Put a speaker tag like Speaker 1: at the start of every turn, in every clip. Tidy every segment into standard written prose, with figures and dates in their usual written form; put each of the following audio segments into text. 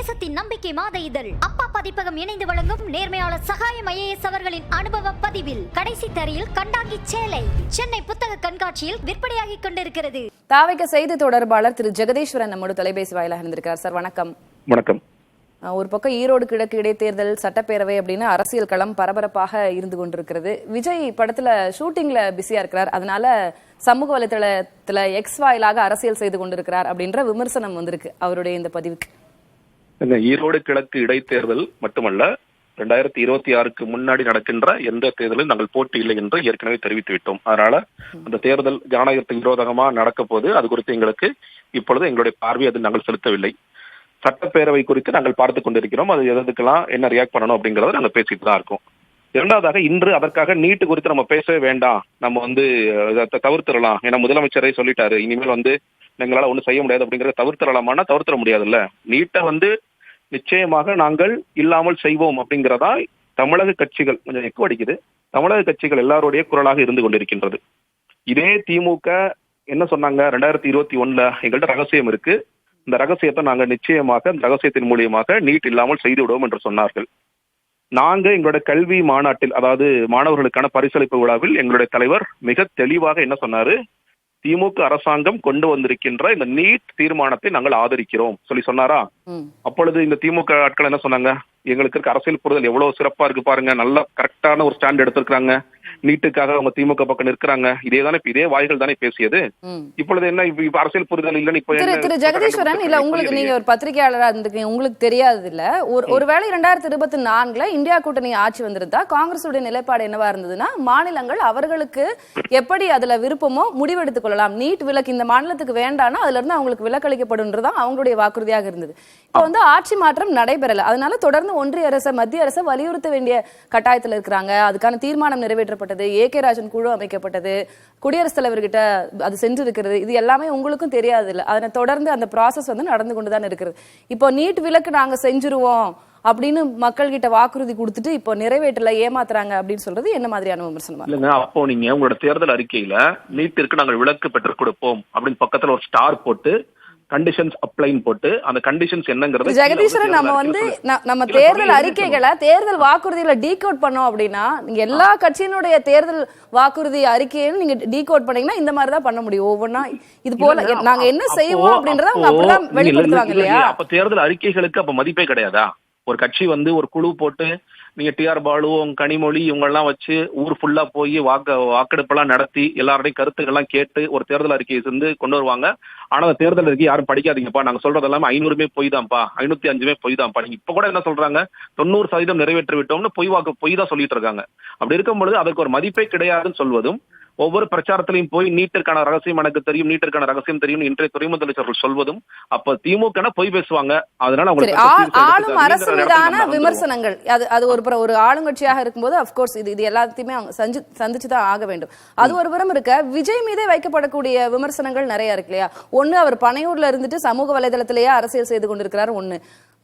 Speaker 1: தேசத்தின் நம்பிக்கை மாத இதழ் அப்பா பதிப்பகம் இணைந்து வழங்கும் நேர்மையாளர் சகாயம் IAS அவர்களின் அனுபவ பதிவில் கடைசி தரையில் கண்டாங்கி சேலை சென்னை புத்தக கண்காட்சியில் விற்பனையாகி கொண்டிருக்கிறது.
Speaker 2: தாவைக்க செய்தி தொடர்பாளர் திரு ஜெகதீஸ்வரன் நம்மோட தொலைபேசி வாயிலாக இருந்திருக்கிறார். சார் வணக்கம்.
Speaker 3: வணக்கம்.
Speaker 2: ஒரு பக்கம் ஈரோடு கிழக்கு இடைத்தேர்தல் சட்டப்பேரவை அப்படின்னு அரசியல் களம் பரபரப்பாக இருந்து கொண்டிருக்கிறது. விஜய் படத்துல ஷூட்டிங்ல பிஸியா இருக்கிறார், அதனால சமூக வலைதளத்துல எக்ஸ் வாயிலாக அரசியல் செய்து கொண்டிருக்கிறார் அப்படின்ற விமர்சனம் வந்திருக்கு அவருடைய இந்த பதிவுக்கு.
Speaker 3: ஈரோடு கிழக்கு இடைத்தேர்தல் மட்டுமல்ல, 2026க்கு முன்னாடி நடக்கின்ற எந்த தேர்தலும் நாங்கள் போட்டி இல்லை என்று ஏற்கனவே தெரிவித்து விட்டோம். அதனால அந்த தேர்தல் ஜனநாயகத்துக்கு விரோதமா நடக்க போது அது குறித்து எங்களுக்கு இப்பொழுது எங்களுடைய பார்வை அது நாங்கள் செலுத்தவில்லை. சட்டப்பேரவை குறித்து நாங்கள் பார்த்து கொண்டிருக்கிறோம். அது எதுக்கெல்லாம் என்ன ரியாக்ட் பண்ணணும் அப்படிங்கறத நாங்கள் பேசிட்டு தான் இருக்கோம். இரண்டாவதாக இன்று அதற்காக நீட்டு குறித்து நம்ம பேசவே வேண்டாம், நம்ம தவிர்த்திடலாம். ஏன்னா முதலமைச்சரே சொல்லிட்டாரு, இனிமேல் எங்களால ஒன்றும் செய்ய முடியாது அப்படிங்கறத தவிர்த்திடலாமான்னா தவிர்த்திட முடியாதுல்ல. நீட்டை நிச்சயமாக நாங்கள் இல்லாமல் செய்வோம் அப்படிங்கிறதா தமிழக கட்சிகள், கொஞ்சம் எக்கு அடிக்குது, தமிழக கட்சிகள் எல்லாருடைய குரலாக இருந்து கொண்டிருக்கின்றது. இதே திமுக என்ன சொன்னாங்க, 2021 எங்கள்கிட்ட ரகசியம் இருக்கு, இந்த ரகசியத்தை நாங்கள் நிச்சயமாக இந்த ரகசியத்தின் மூலியமாக நீட் இல்லாமல் செய்து விடுவோம் என்று சொன்னார்கள். நாங்க எங்களுடைய கல்வி மாநாட்டில், அதாவது மாணவர்களுக்கான பரிசளிப்பு விழாவில் எங்களுடைய தலைவர் மிக தெளிவாக என்ன சொன்னாரு, திமுக அரசாங்கம் கொண்டு வந்திருக்கின்ற இந்த நீட் தீர்மானத்தை நாங்கள் ஆதரிக்கிறோம் சொல்லி சொன்னாரா. அப்பொழுது இந்த திமுக ஆட்கள் என்ன சொன்னாங்க, எங்களுக்கு இருக்க அரசியல் புரிதல் எவ்வளவு சிறப்பா இருக்கு பாருங்க, நல்ல கரெக்டான ஒரு ஸ்டாண்ட் எடுத்திருக்காங்க, நீட்டுக்காக அவங்க திமுக பக்கம் நிற்கிறாங்க, இதே வாய்கள் தானே பேசியது. இப்பொழுது என்ன அரசியல் புரிதல் இல்லன்னு இப்ப
Speaker 2: திரு ஜெகதீஸ்வரன், இல்ல உங்களுக்கு, நீங்க ஒரு பத்திரிகையாளரா இருந்திருக்கீங்க, உங்களுக்கு தெரியாது இல்ல, ஒருவேளை 2024 இந்தியா கூட்டணி ஆட்சி வந்திருந்தா காங்கிரசுடைய நிலைப்பாடு என்னவா இருந்ததுன்னா, மாநிலங்கள் அவர்களுக்கு எப்படி அதுல விருப்பமோ முடிவெடுத்துக் கொள்ளலாம், நீட் விலக்கு இந்த மாநிலத்துக்கு வேண்டாம்னா அதுல இருந்து அவங்களுக்கு விலக்களிக்கப்படும்ன்றதான் அவங்களுடைய வாக்குறுதியாக இருந்தது. இப்ப ஆட்சி மாற்றம் நடைபெறல, அதனால தொடர்ந்து ஒன்றிய அரசு மத்திய அரசு வலியுறுத்த வேண்டிய கட்டாயத்தில் இருக்கிறாங்க. அதுக்கான தீர்மானம் நிறைவேற்றப்பட்டது, ஏகே ராஜன் குழு அமைக்கப்பட்டது, குடியரசுத் தலைவர்கிட்ட அது சென்றிருக்கிறது, இது எல்லாமே உங்களுக்கும் தெரியாது இல்ல. அதனை தொடர்ந்து அந்த ப்ராசஸ் நடந்து கொண்டுதான் இருக்கிறது. இப்போ நீட் விலக்கு நாங்க செஞ்சிருவோம் அப்படின்னு மக்கள் கிட்ட வாக்குறுதி கொடுத்துட்டு இப்போ நிறைவேற்றல, ஏமாத்துறாங்க அப்படின்னு சொல்றது என்ன மாதிரியான விமர்சனம் இல்லைங்க?
Speaker 3: அப்போ நீங்க உங்களோட தேர்தல் அறிக்கையில நீட்டிற்கு நாங்கள் விலக்கு பெற்றுக் கொடுப்போம் அப்படின்னு பக்கத்துல ஒரு ஸ்டார் போட்டு கண்டிஷன்ஸ் அப்ளைன் போட்டு அந்த கண்டிஷன்ஸ் என்னங்கிறது
Speaker 2: ஜெகதீஸ்வரன், நம்ம தேர்தல் அறிக்கைகளை தேர்தல் வாக்குறுதிகளை டீகோட் பண்ணோம் அப்படின்னா, நீங்க எல்லா கட்சியினுடைய தேர்தல் வாக்குறுதி அறிக்கையும் நீங்க டீகோட் பண்ணீங்கன்னா இந்த மாதிரி தான் பண்ண முடியும். ஒவ்வொன்னா இது போல நாங்க என்ன செய்வோம் அப்படின்றத அவங்க அப்படிதான் வெளிப்படுத்துவாங்க இல்லையா?
Speaker 3: அப்ப தேர்தல் அறிக்கைகளுக்கு அப்ப மதிப்பே கிடையாதா? ஒரு கட்சி ஒரு குழு போட்டு நீங்க டிஆர் பாலு, கனிமொழி இவங்க எல்லாம் வச்சு ஊர் ஃபுல்லா போய் வாக்கெடுப்பெல்லாம் நடத்தி எல்லாருடைய கருத்துக்கள்லாம் கேட்டு ஒரு தேர்தல் அறிக்கையை கொண்டு வருவாங்க. ஆனா அந்த தேர்தல் அறிக்கை யாரும் படிக்காதீங்கப்பா, நாங்க சொல்றது எல்லாமே 500 பொய் தான்ப்பா, 505 பொய் தான்ப்பா. நீங்க இப்ப கூட என்ன சொல்றாங்க, 90% நிறைவேற்றி விட்டோம்னு பொய் தான் சொல்லிட்டு இருக்காங்க. அப்படி இருக்கும்பொழுது அதற்கு ஒரு மதிப்பே கிடையாதுன்னு சொல்வதும், ஒவ்வொரு பிரச்சாரத்திலையும் போய் நீட்டிற்கான ரகசியம் எனக்கு தெரியும், நீட்டிற்கான ரகசியம் தெரியும் இன்றைய துறை முதலமைச்சர்கள் சொல்வதும், அப்ப திமுக பொய் பேசுவாங்க. அதனால
Speaker 2: ஆளும் அரசு மீதான விமர்சனங்கள், அது ஒரு ஆளுங்கட்சியாக இருக்கும்போது அப்கோர்ஸ் இது எல்லாத்தையுமே சந்திச்சுதான் ஆக வேண்டும். அது ஒரு புறம் இருக்க, விஜய் மீதே வைக்கப்படக்கூடிய விமர்சனங்கள் நிறைய இருக்கு இல்லையா? ஒண்ணு, அவர் பனையூர்ல இருந்துட்டு சமூக வலைதளத்திலேயே அரசியல் செய்து கொண்டிருக்கிறார். ஒண்ணு,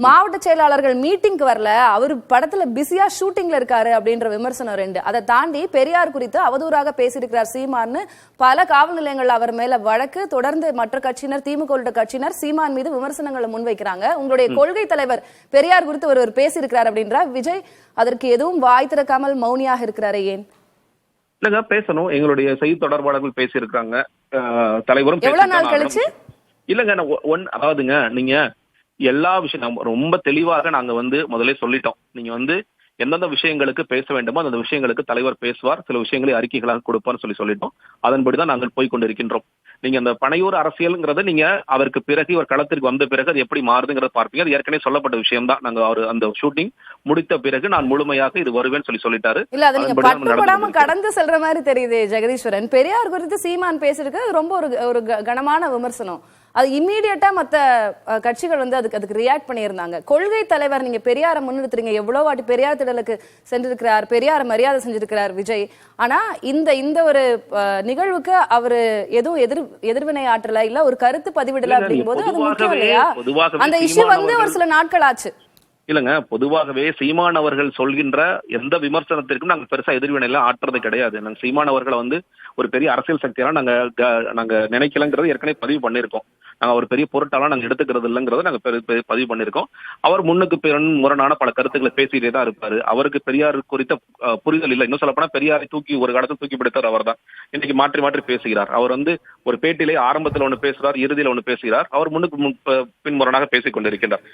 Speaker 2: மாவட்ட செயலாளர்கள் மீட்டிங்க்கு வரல, அவர் படத்துல பிஸியா ஷூட்டிங்ல இருக்காரு அப்படின்ற விமர்சனம். 2, அதை தாண்டி பெரியார் குறித்து அவதூறாக பேசியிருக்கிறார் சீமான்னு பல காவல் நிலையங்கள் அவர் மேல வழக்கு. தொடர்ந்து மற்ற கட்சியினர், திமுக உள்ளிட்ட கட்சியினர் சீமான் மீது விமர்சனங்களை முன்வைக்கிறாங்க. உங்களுடைய கொள்கை தலைவர் பெரியார் குறித்து ஒருவர் பேசியிருக்கிறார் அப்படின்ற விஜய் அதற்கு எதுவும் வாய் திறக்காமல் மௌனியாக இருக்கிறாரே, ஏன்?
Speaker 3: இல்லங்க, பேசணும். எங்களுடைய செய்தி தொடர்பாளர்கள் பேசியிருக்காங்க, தலைவரும்.
Speaker 2: எவ்வளவு நாள் கழிச்சு?
Speaker 3: இல்லங்க, அதாவதுங்க, நீங்க எல்லா விஷயம் ரொம்ப தெளிவாக நாங்க முதல்ல சொல்லிட்டோம். நீங்க எந்தெந்த விஷயங்களுக்கு பேச வேண்டுமோ அந்த விஷயங்களுக்கு தலைவர் பேசுவார், சில விஷயங்களை அறிக்கைகளாக கொடுப்பார்னு சொல்லிட்டோம். அதன்படிதான் நாங்கள் போய் கொண்டிருக்கின்றோம். நீங்க அந்த பனையூர் அரசியல்ங்கிறத நீங்க அதற்கு பிறகு ஒரு களத்திற்கு வந்த பிறகு அது எப்படி மாறுதுங்கிறத பார்ப்பீங்க. அது ஏற்கனவே சொல்லப்பட்ட விஷயம் தான். நாங்க அந்த ஷூட்டிங் முடித்த பிறகு நான் முழுமையாக இது வருவேன்னு சொல்லிட்டாரு.
Speaker 2: இல்ல, அது நீங்க பட்டுப்படாம கடந்து செல்ற மாதிரி தெரியுது ஜெகதீஸ்வரன். பெரியார் குறித்து சீமான் பேசிருக்கு, ரொம்ப ஒரு கனமான விமர்சனம். அது இம்மீடியட்டா மத்த கட்சிகள் அதுக்கு ரியாக்ட் பண்ணியிருந்தாங்க. கொள்கை தலைவர், நீங்க பெரியாரை முன்னிறுத்துறீங்க, எவ்வளவு வாட்டி பெரியார் திடலுக்கு சென்றிருக்கிறார், பெரியார மரியாதை செஞ்சிருக்கிறார் விஜய். ஆனா இந்த ஒரு நிகழ்வுக்கு அவரு எதுவும் எதிர்வினை ஆற்றல, இல்ல ஒரு கருத்து பதிவிடல அப்படிங்கும் போது அது முக்கியம் இல்லையா? அந்த இஷ்யூ ஒரு சில நாட்கள் ஆச்சு.
Speaker 3: இல்லங்க, பொதுவாகவே சீமான் அவர்கள் சொல்கின்ற எந்த விமர்சனத்திற்கும் நாங்க பெருசா எதிர்வினை எல்லாம் ஆற்றுறது கிடையாது. நாங்க சீமான் அவர்களை ஒரு பெரிய அரசியல் சக்தியெல்லாம் நாங்க நினைக்கலங்கிறது ஏற்கனவே பதிவு பண்ணிருக்கோம். நாங்க ஒரு பெரிய பொருட்டாலாம் நாங்க எடுத்துக்கிறது இல்லைங்கிறத நாங்க பதிவு பண்ணிருக்கோம். அவர் முன்னுக்கு பின் முரணான பல கருத்துக்களை பேசிட்டே தான் இருப்பாரு. அவருக்கு பெரியார் குறித்த புரிதல் இல்லை. இன்னும் சொல்ல போனா பெரியாரை தூக்கி ஒரு காலத்தில் தூக்கி பிடித்தார் அவர் தான். இன்னைக்கு மாற்றி மாற்றி பேசுகிறார். அவர் ஒரு பேட்டியிலே ஆரம்பத்தில் ஒண்ணு பேசுறார், இறுதியில் ஒண்ணு பேசுகிறார். அவர் முன்னுக்கு பின்முரணாக பேசிக் கொண்டிருக்கின்றார்.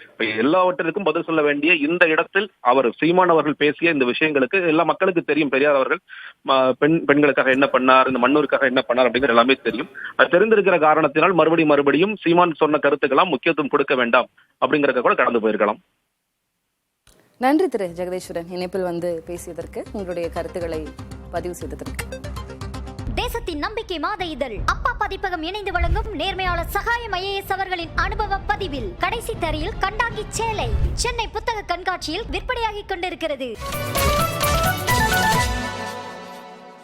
Speaker 3: எல்லாவற்றிற்கும் பதில் சொல்ல வேண்டிய இந்த இடத்தில் அவர் சீமான் அவர்கள் பேசிய இந்த விஷயங்களுக்கு எல்லா மக்களுக்கு தெரியும். பெரியார் அவர்கள் பெண்களுக்காக என்ன பண்ணார், இந்த மண்ணூருக்காக என்ன பண்ணார் அப்படிங்கிற எல்லாமே தெரியும். அது தெரிந்திருக்கிற காரணத்தினால் மறுபடியும் சீமான் சொன்ன கருத்துக்கெல்லாம் முக்கியத்துவம் கொடுக்க வேண்டாம் அப்படிங்கறத கூட கடந்து போயிருக்கலாம்.
Speaker 2: நன்றி திரு ஜெகதீஸ்வரன், இணைப்பில் வந்து பேசியதற்கு, உங்களுடைய கருத்துக்களை பதிவு செய்ததற்கு.
Speaker 1: தேசத்தின் நம்பிக்கை மாத இதழ் அப்பா பதிப்பகம் இணைந்து வழங்கும் நேர்மையாளர் சகாயம் IAS அவர்களின் அனுபவ பதிவில் கடைசி தரையில் கண்டாங்கி சேலை சென்னை புத்தக கண்காட்சியில் விற்பனையாகிக் கொண்டிருக்கிறது.